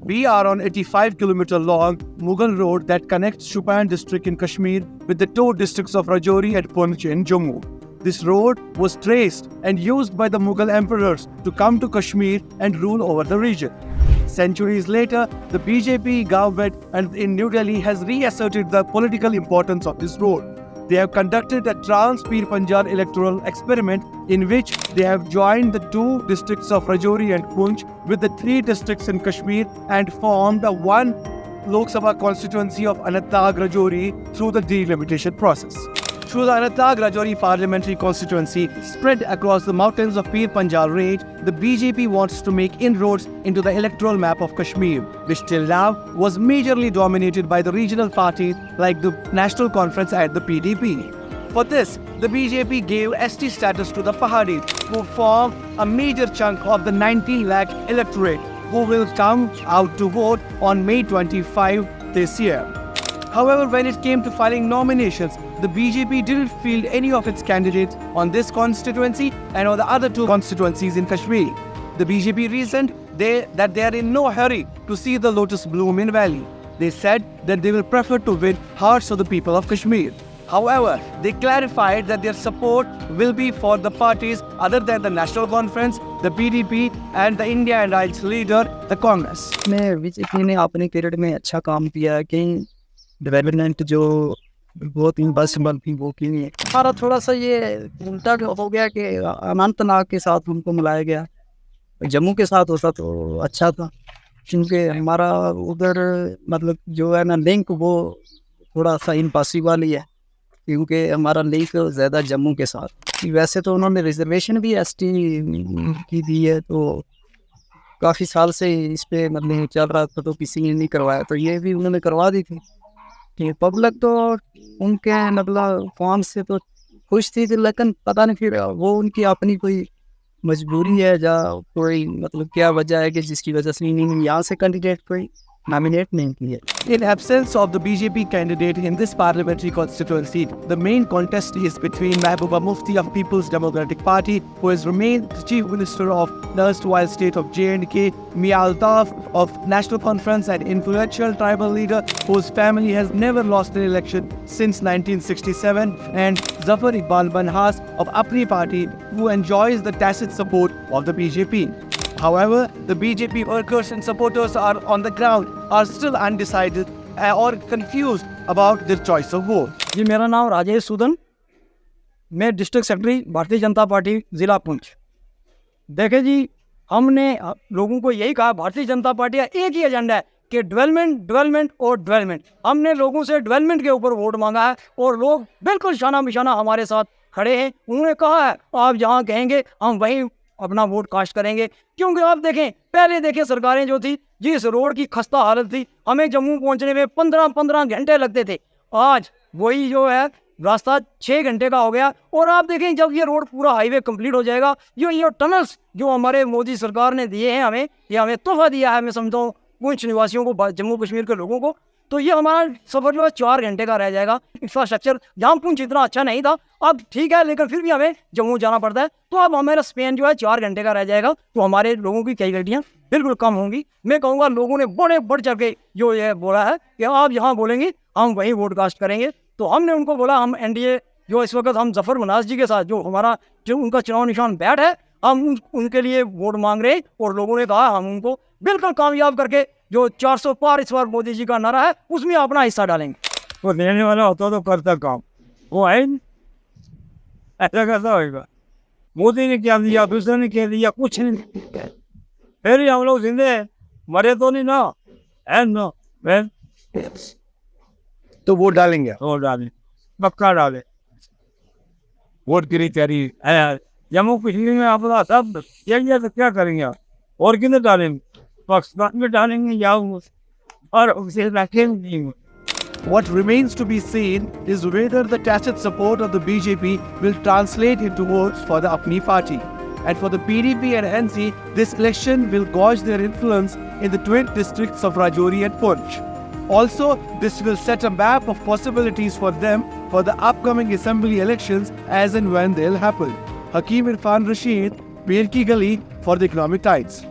We are on 85-kilometer long Mughal road that connects Shupayan district in Kashmir with the two districts of Rajouri and Poonch in Jammu. This road was traced and used by the Mughal emperors to come to Kashmir and rule over the region. Centuries later, the BJP government in New Delhi has reasserted the political importance of this road. They have conducted a Trans-Pir Panjal electoral experiment in which they have joined the two districts of Rajouri and Poonch with the three districts in Kashmir and formed a one Lok Sabha constituency of Anantnag Rajouri through the delimitation process. Through the Anantnag Rajouri parliamentary constituency spread across the mountains of Pir Panjal range, the BJP wants to make inroads into the electoral map of Kashmir, which till now was majorly dominated by the regional parties like the National Conference and the PDP. For this, the BJP gave ST status to the Pahadis, who form a major chunk of the 19 lakh electorate, who will come out to vote on May 25 this year. However, when it came to filing nominations, the BJP didn't field any of its candidates on this constituency and on the other two constituencies in Kashmir. The BJP reasoned that they are in no hurry to see the lotus bloom in Valley. They said that they will prefer to win hearts of the people of Kashmir. However, they clarified that their support will be for the parties other than the National Conference, the PDP and the India Alliance leader, the Congress. BJP ने अपने period में अच्छा काम किया है कि development जो बहुत इम्पॉसिबल थी वो की है। हमारा थोड़ा सा ये उल्टा हो गया कि अनंतनाग के साथ हमको मिलाया गया, जम्मू के साथ होता तो अच्छा था, क्योंकि हमारा उधर मतलब जो है ना लिंक वो थोड़ा सा इम्पॉसिबल ही है, क्योंकि हमारा लिंक ज़्यादा जम्मू के साथ। वैसे तो उन्होंने रिजर्वेशन भी एसटी की दी है, तो काफ़ी साल से इस पर मतलब चल रहा था, तो किसी ने नहीं करवाया, तो ये भी उन्होंने करवा दी थी कि पब्लिक तो उनके मतलब फॉर्म से तो खुश थी, लेकिन पता नहीं फिर वो उनकी अपनी कोई मजबूरी है या कोई मतलब क्या वजह है कि जिसकी वजह से यहाँ से कैंडिडेट कोई nominate नहीं किया। In absence of the BJP candidate in this parliamentary constituency, the main contest is between Mehbooba Mufti of People's Democratic Party, who has remained the Chief Minister of the erstwhile state of J&K, Mia Altaf of National Conference, and influential tribal leader whose family has never lost an election since 1967, and Zafar Iqbal Manhas of Apni Party, who enjoys the tacit support of the BJP. However, the BJP workers and supporters are on the ground are still undecided or confused about their choice of vote. जी मेरा नाम राजेश सूदन, मैं district secretary Bharatiya Janata party ज़िला पुंछ। देखे जी, हमने लोगों को यही कहा, भारतीय जनता पार्टी का एक ही एजेंडा है कि डेवलपमेंट और डेवलपमेंट। हमने लोगों से डेवलपमेंट के ऊपर वोट मांगा है और लोग बिल्कुल शाना बिशाना हमारे साथ खड़े हैं। उन्होंने कहा है आप जहाँ कहेंगे हम वहीं अपना वोट कास्ट करेंगे, क्योंकि आप देखें पहले देखें सरकारें जो थी, जिस रोड की खस्ता हालत थी, हमें जम्मू पहुंचने में 15 घंटे लगते थे। आज वही जो है रास्ता 6 घंटे का हो गया। और आप देखें जब ये रोड पूरा हाईवे कंप्लीट हो जाएगा, ये टनल्स जो हमारे मोदी सरकार ने दिए हैं हमें, ये हमें तोहफा दिया है, मैं समझता हूँ पुंछ निवासियों को, जम्मू कश्मीर के लोगों को, तो ये हमारा सफ़र जो है 4 घंटे का रह जाएगा। इंफ्रास्ट्रक्चर जहाँ पुंछ इतना अच्छा नहीं था, अब ठीक है, लेकिन फिर भी हमें जम्मू जाना पड़ता है, तो अब हमारा स्पेन जो है 4 घंटे का रह जाएगा, तो हमारे लोगों की कैजुअल्टियाँ बिल्कुल कम होंगी। मैं कहूँगा लोगों ने बड़े बढ़ चढ़ के जो ये बोला है कि आप यहाँ बोलेंगे हम वहीं वोट कास्ट करेंगे, तो हमने उनको बोला हम एनडीए जो इस वक्त हम जफर मनास जी के साथ जो हमारा जो उनका चुनाव निशान बैट है, हम उनके लिए वोट मांग रहे हैं। और लोगों ने कहा हम उनको बिल्कुल कामयाब करके जो 400 पार इस बार मोदी जी का नारा है उसमें अपना हिस्सा डालेंगे। वो देने वाला होता तो करता काम, वो है ऐसा कैसा होगा? मोदी ने क्या दिया, दूसरे ने क्या दिया, कुछ नहीं, फिर ही हम लोग जिंदे हैं, मरे तो नहीं ना, है ना? तो वोट डालेंगे, वोट डालें, पक्का डाले। वोट की तैयारी जम्मू कश्मीर में आप सब यही तो क्या करेंगे आप? और किधर डालेंगे? पाकिस्तान में डालेंगे या और उसे रखेंगे? What remains to be seen is whether the tacit support of the BJP will translate into votes for the Apni party. And for the PDP and NC, this election will gauge their influence in the twin districts of Rajouri and Poonch. Also, this will set a map of possibilities for them for the upcoming assembly elections as and when they'll happen. Hakeem Irfan Rashid, Mir Ki Gali for the Economic Times.